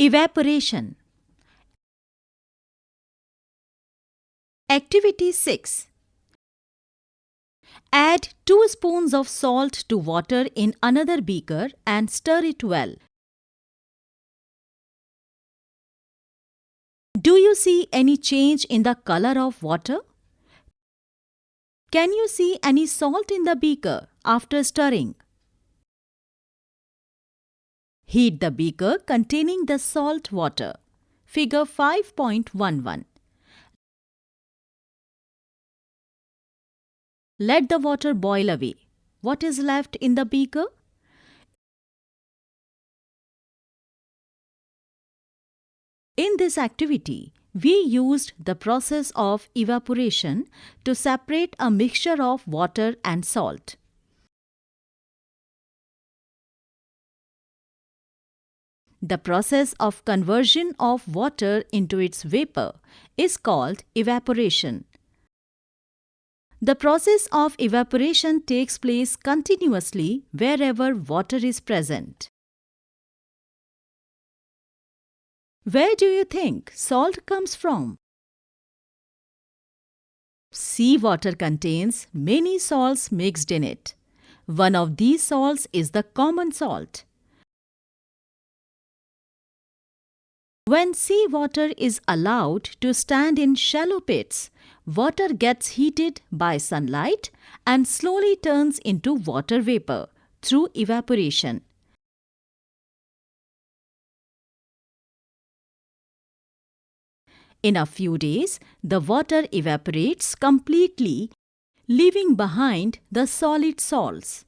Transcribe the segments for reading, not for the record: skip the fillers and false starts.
Evaporation. Activity 6. Add 2 spoons of salt to water in another beaker and stir it well. Do you see any change in the color of water? Can you see any salt in the beaker after stirring? Heat the beaker containing the salt water. Figure 5.11. Let the water boil away. What is left in the beaker? In this activity, we used the process of evaporation to separate a mixture of water and salt. The process of conversion of water into its vapor is called evaporation. The process of evaporation takes place continuously wherever water is present. Where do you think salt comes from? Seawater contains many salts mixed in it. One of these salts is the common salt. When seawater is allowed to stand in shallow pits, water gets heated by sunlight and slowly turns into water vapor through evaporation. In a few days, the water evaporates completely, leaving behind the solid salts.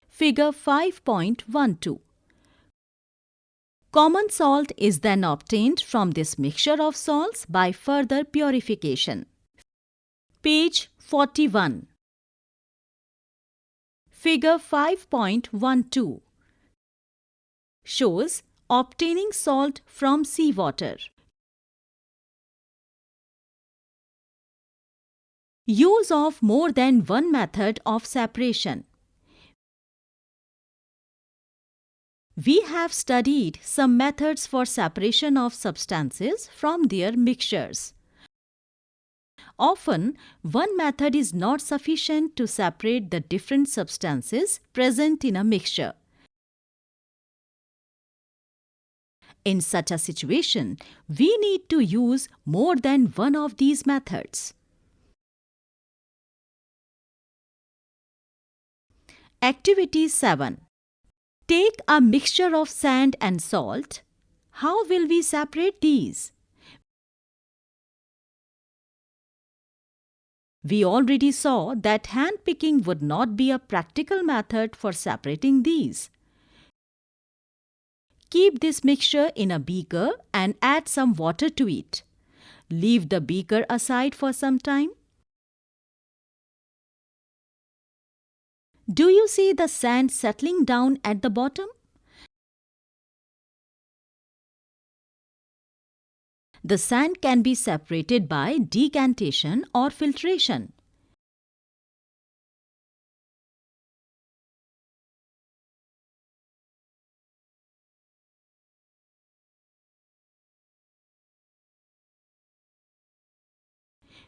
Figure 5.12. Common salt is then obtained from this mixture of salts by further purification. Page 41. Figure 5.12 shows obtaining salt from seawater. Use of more than one method of separation. We have studied some methods for separation of substances from their mixtures. Often, one method is not sufficient to separate the different substances present in a mixture. In such a situation, we need to use more than one of these methods. Activity 7. Take a mixture of sand and salt. How will we separate these? We already saw that hand picking would not be a practical method for separating these. Keep this mixture in a beaker and add some water to it. Leave the beaker aside for some time. Do you see the sand settling down at the bottom? The sand can be separated by decantation or filtration.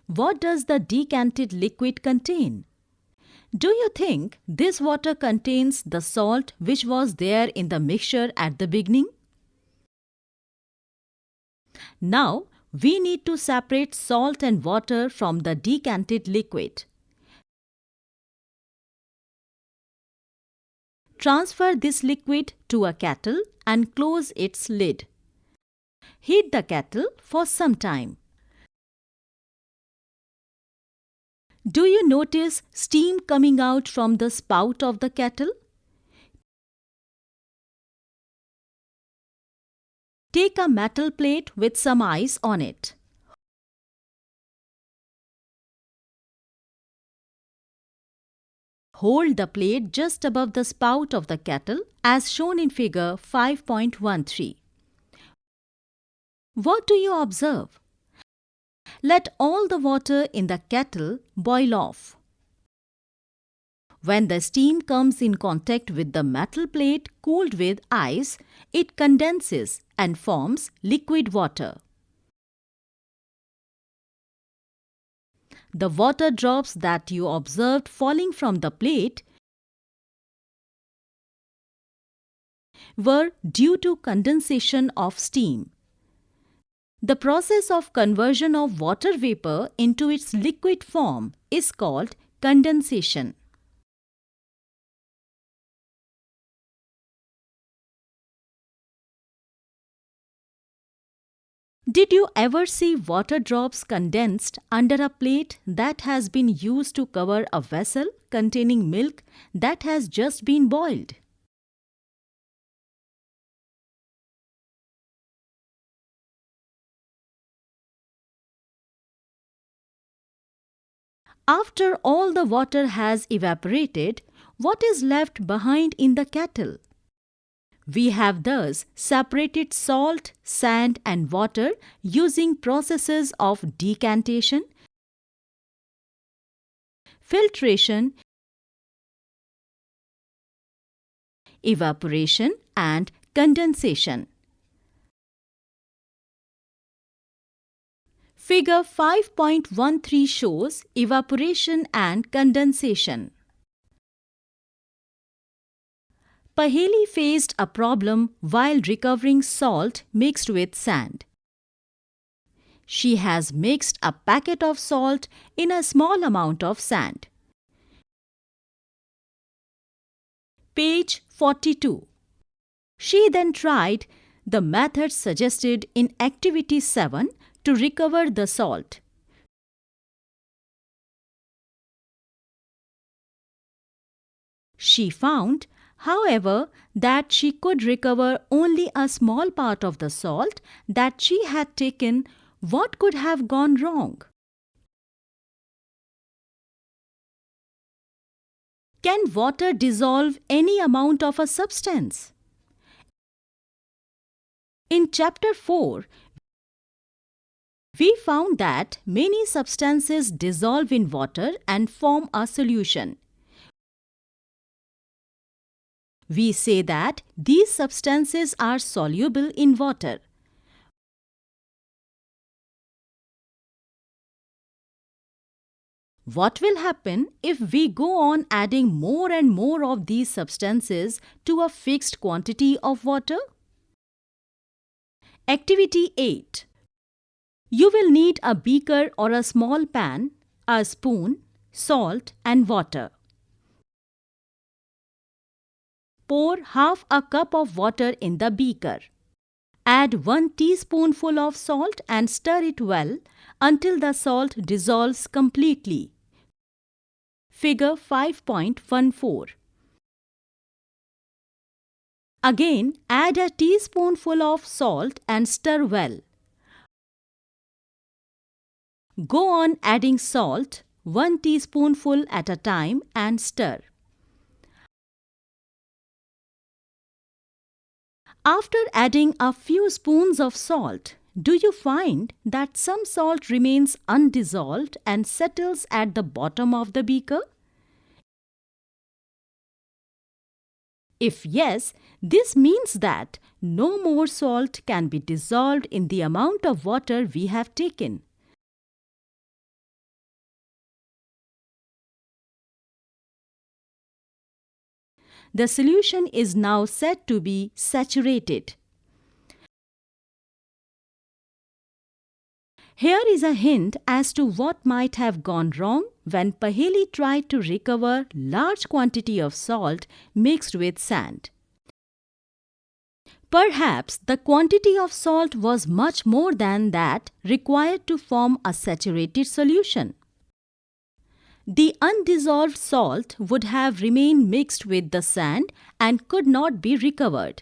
What does the decanted liquid contain? Do you think this water contains the salt which was there in the mixture at the beginning? Now, we need to separate salt and water from the decanted liquid. Transfer this liquid to a kettle and close its lid. Heat the kettle for some time. Do you notice steam coming out from the spout of the kettle? Take a metal plate with some ice on it. Hold the plate just above the spout of the kettle as shown in figure 5.13. What do you observe? Let all the water in the kettle boil off. When the steam comes in contact with the metal plate cooled with ice, it condenses and forms liquid water. The water drops that you observed falling from the plate were due to condensation of steam. The process of conversion of water vapor into its liquid form is called condensation. Did you ever see water drops condensed under a plate that has been used to cover a vessel containing milk that has just been boiled? After all the water has evaporated, what is left behind in the kettle? We have thus separated salt, sand and water using processes of decantation, filtration, evaporation and condensation. Figure 5.13 shows evaporation and condensation. Paheli faced a problem while recovering salt mixed with sand. She has mixed a packet of salt in a small amount of sand. Page 42. She then tried the method suggested in Activity 7 to recover the salt. She found, however, that she could recover only a small part of the salt that she had taken. What could have gone wrong? Can water dissolve any amount of a substance? In Chapter 4, we found that many substances dissolve in water and form a solution. We say that these substances are soluble in water. What will happen if we go on adding more and more of these substances to a fixed quantity of water? Activity 8. You will need a beaker or a small pan, a spoon, salt and water. Pour half a cup of water in the beaker. Add 1 teaspoonful of salt and stir it well until the salt dissolves completely. Figure 5.14. Again, add a teaspoonful of salt and stir well. Go on adding salt, 1 teaspoonful at a time and stir. After adding a few spoons of salt, do you find that some salt remains undissolved and settles at the bottom of the beaker? If yes, this means that no more salt can be dissolved in the amount of water we have taken. The solution is now said to be saturated. Here is a hint as to what might have gone wrong when Paheli tried to recover large quantity of salt mixed with sand. Perhaps the quantity of salt was much more than that required to form a saturated solution. The undissolved salt would have remained mixed with the sand and could not be recovered.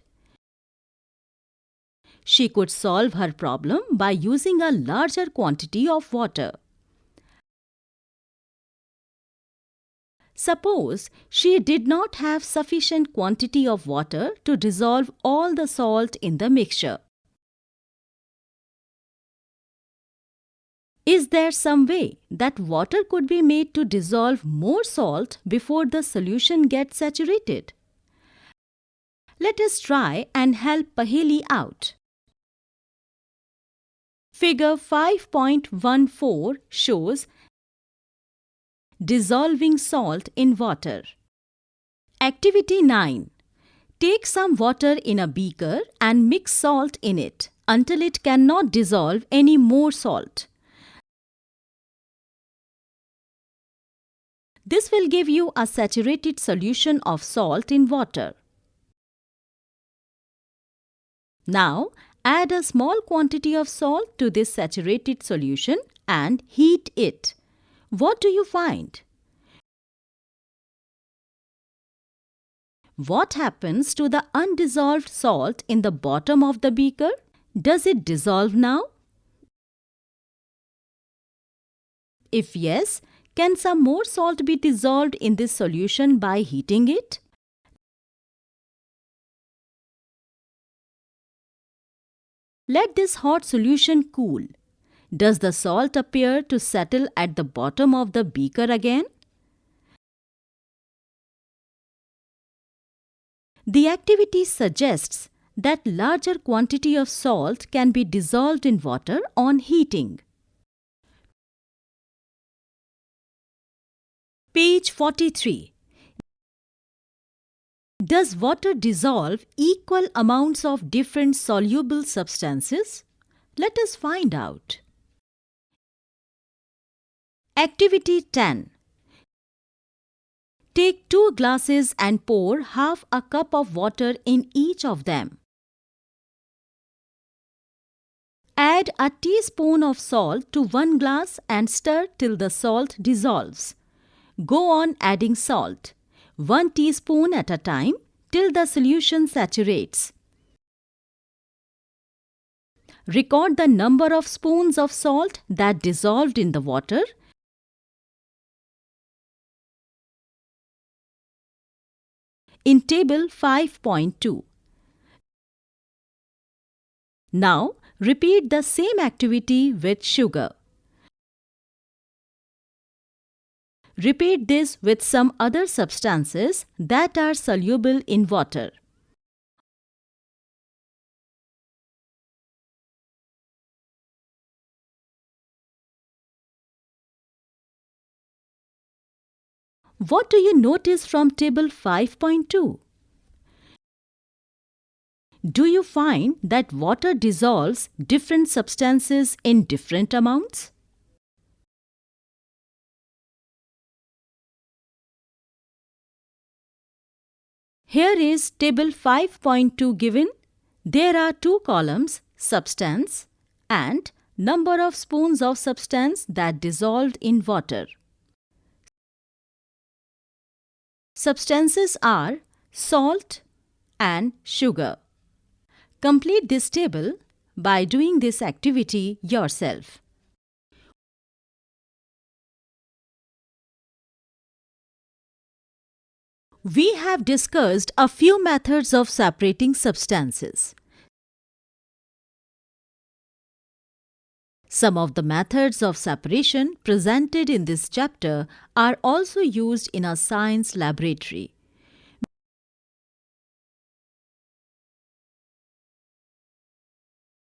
She could solve her problem by using a larger quantity of water. Suppose she did not have sufficient quantity of water to dissolve all the salt in the mixture. Is there some way that water could be made to dissolve more salt before the solution gets saturated? Let us try and help Paheli out. Figure 5.14 shows dissolving salt in water. Activity 9. Take some water in a beaker and mix salt in it until it cannot dissolve any more salt. This will give you a saturated solution of salt in water. Now, add a small quantity of salt to this saturated solution and heat it. What do you find? What happens to the undissolved salt in the bottom of the beaker? Does it dissolve now? If yes, can some more salt be dissolved in this solution by heating it? Let this hot solution cool. Does the salt appear to settle at the bottom of the beaker again? The activity suggests that larger quantity of salt can be dissolved in water on heating. Page 43. Does water dissolve equal amounts of different soluble substances? Let us find out. Activity 10. Take 2 glasses and pour half a cup of water in each of them. Add a teaspoon of salt to 1 glass and stir till the salt dissolves. Go on adding salt, 1 teaspoon at a time, till the solution saturates. Record the number of spoons of salt that dissolved in the water. In table 5.2. Now, repeat the same activity with sugar. Repeat this with some other substances that are soluble in water. What do you notice from table 5.2? Do you find that water dissolves different substances in different amounts? Here is table 5.2 given. There are 2 columns, substance and number of spoons of substance that dissolved in water. Substances are salt and sugar. Complete this table by doing this activity yourself. We have discussed a few methods of separating substances. Some of the methods of separation presented in this chapter are also used in a science laboratory.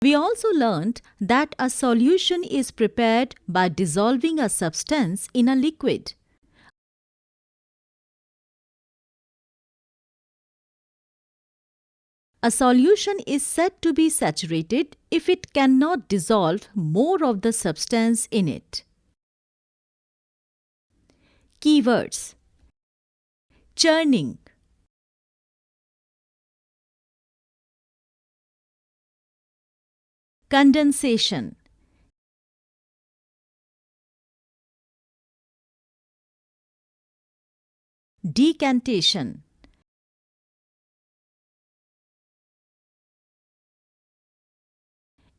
We also learnt that a solution is prepared by dissolving a substance in a liquid. A solution is said to be saturated if it cannot dissolve more of the substance in it. Keywords: churning, condensation, decantation,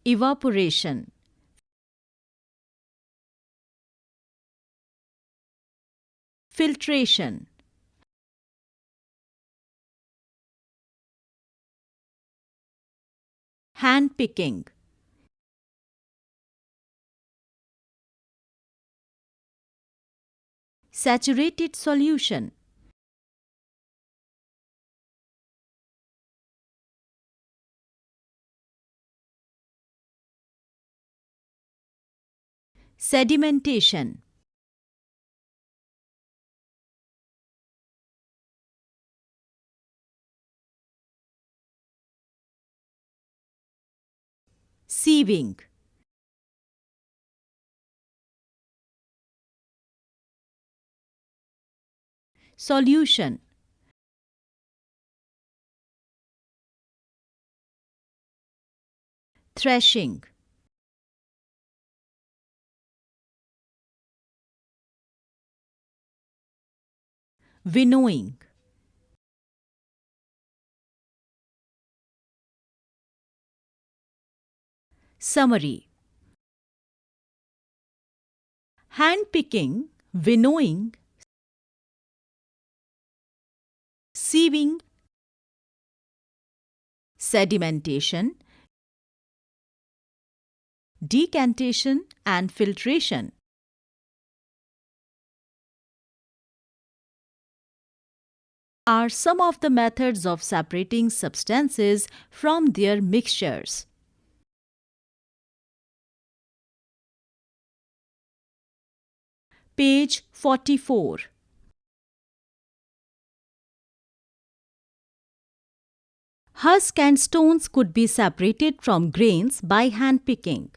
evaporation, filtration, hand picking, Saturated solution. Sedimentation. Sieving. Solution. Threshing. Winnowing. Summary. Hand-picking, winnowing, sieving, sedimentation, decantation and filtration are some of the methods of separating substances from their mixtures. Page 44. Husk and stones could be separated from grains by hand-picking.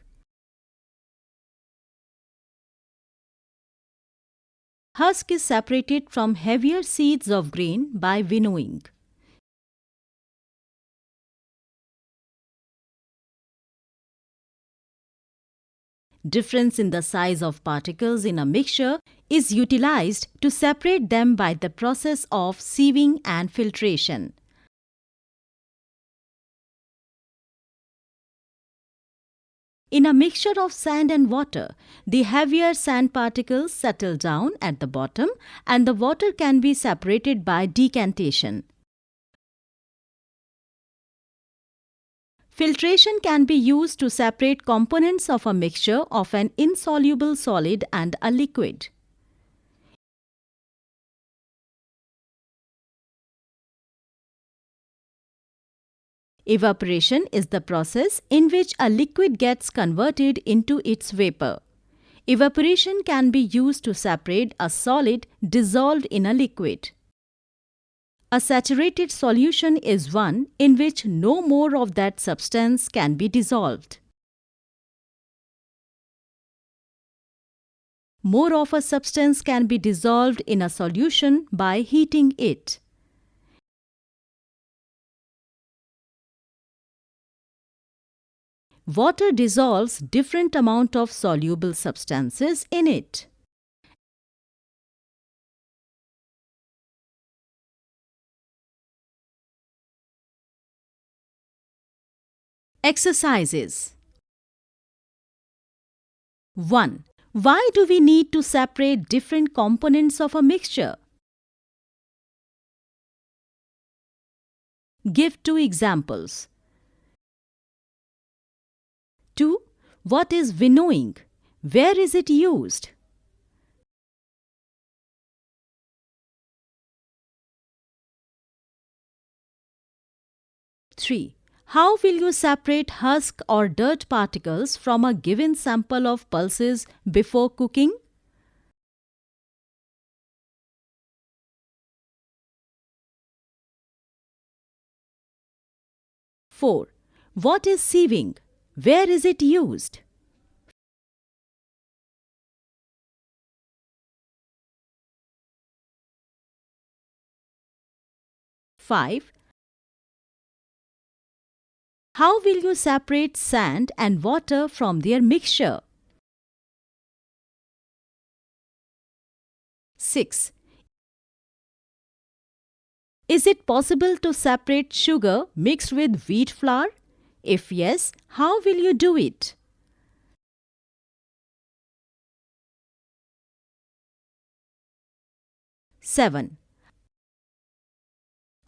Husk is separated from heavier seeds of grain by winnowing. Difference in the size of particles in a mixture is utilized to separate them by the process of sieving and filtration. In a mixture of sand and water, the heavier sand particles settle down at the bottom and the water can be separated by decantation. Filtration can be used to separate components of a mixture of an insoluble solid and a liquid. Evaporation is the process in which a liquid gets converted into its vapor. Evaporation can be used to separate a solid dissolved in a liquid. A saturated solution is one in which no more of that substance can be dissolved. More of a substance can be dissolved in a solution by heating it. Water dissolves different amount of soluble substances in it. Exercises. 1. Why do we need to separate different components of a mixture? Give 2 examples. 2. What is winnowing? Where is it used? 3. How will you separate husk or dirt particles from a given sample of pulses before cooking? Four. What is sieving? Where is it used? 5. How will you separate sand and water from their mixture? 6. Is it possible to separate sugar mixed with wheat flour? If yes, how will you do it? 7.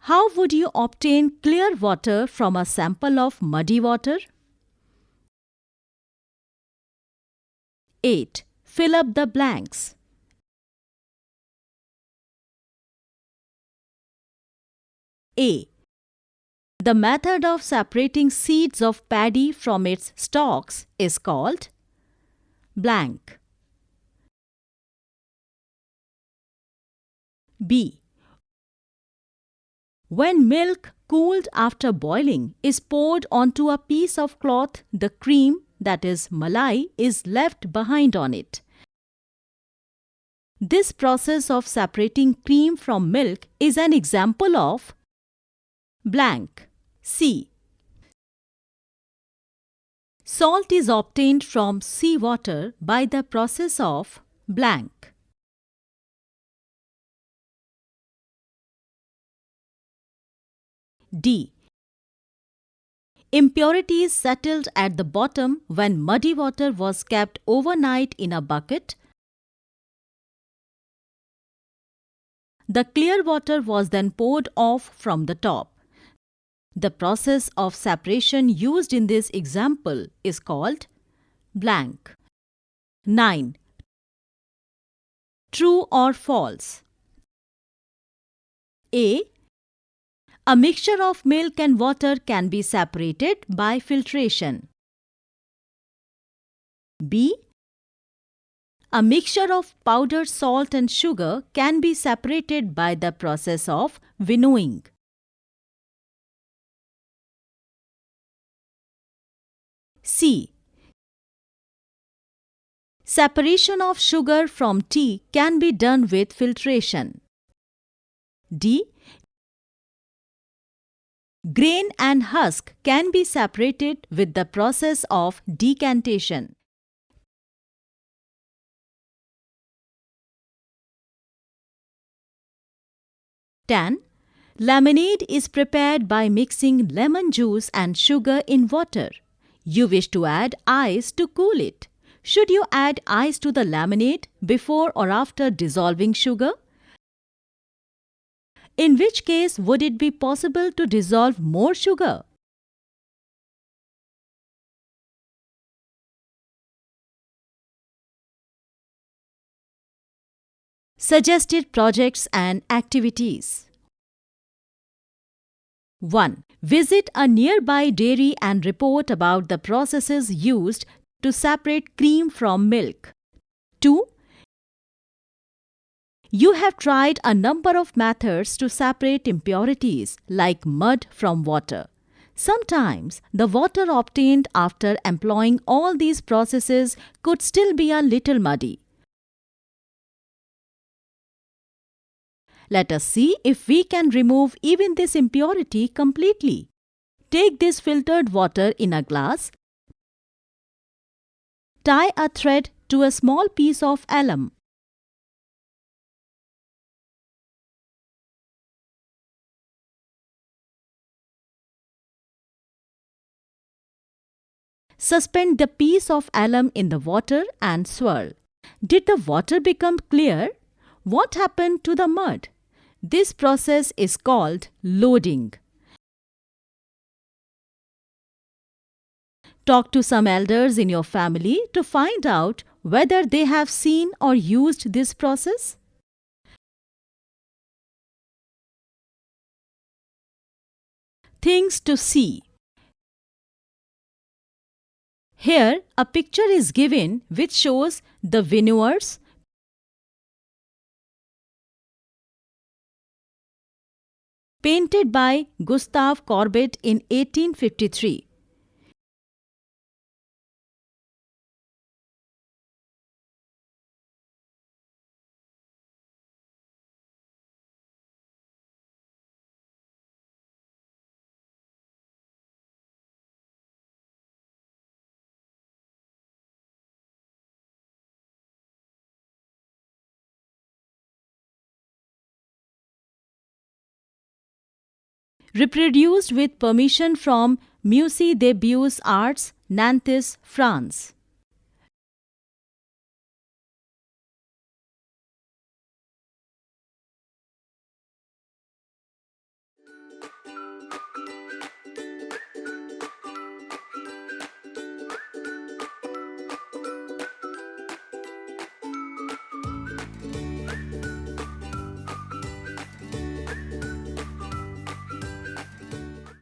How would you obtain clear water from a sample of muddy water? 8. Fill up the blanks. A. The method of separating seeds of paddy from its stalks is called blank. B. When milk cooled after boiling is poured onto a piece of cloth, the cream, that is malai, is left behind on it. This process of separating cream from milk is an example of blank. C. Salt is obtained from seawater by the process of blank. D. Impurities settled at the bottom when muddy water was kept overnight in a bucket. The clear water was then poured off from the top. The process of separation used in this example is called blank. 9. True or false? A. A mixture of milk and water can be separated by filtration. B. A mixture of powdered salt and sugar can be separated by the process of winnowing. C. Separation of sugar from tea can be done with filtration. D. Grain and husk can be separated with the process of decantation. Ten. Lemonade is prepared by mixing lemon juice and sugar in water. You wish to add ice to cool it. Should you add ice to the lemonade before or after dissolving sugar? In which case would it be possible to dissolve more sugar? Suggested projects and activities. 1. Visit a nearby dairy and report about the processes used to separate cream from milk. 2. You have tried a number of methods to separate impurities like mud from water. Sometimes the water obtained after employing all these processes could still be a little muddy. Let us see if we can remove even this impurity completely. Take this filtered water in a glass. Tie a thread to a small piece of alum. Suspend the piece of alum in the water and swirl. Did the water become clear? What happened to the mud? This process is called loading. Talk to some elders in your family to find out whether they have seen or used this process. Things to see. Here, a picture is given which shows the winnowers, painted by Gustave Courbet in 1853. Reproduced with permission from Musée des Beaux-Arts, Nantes, France.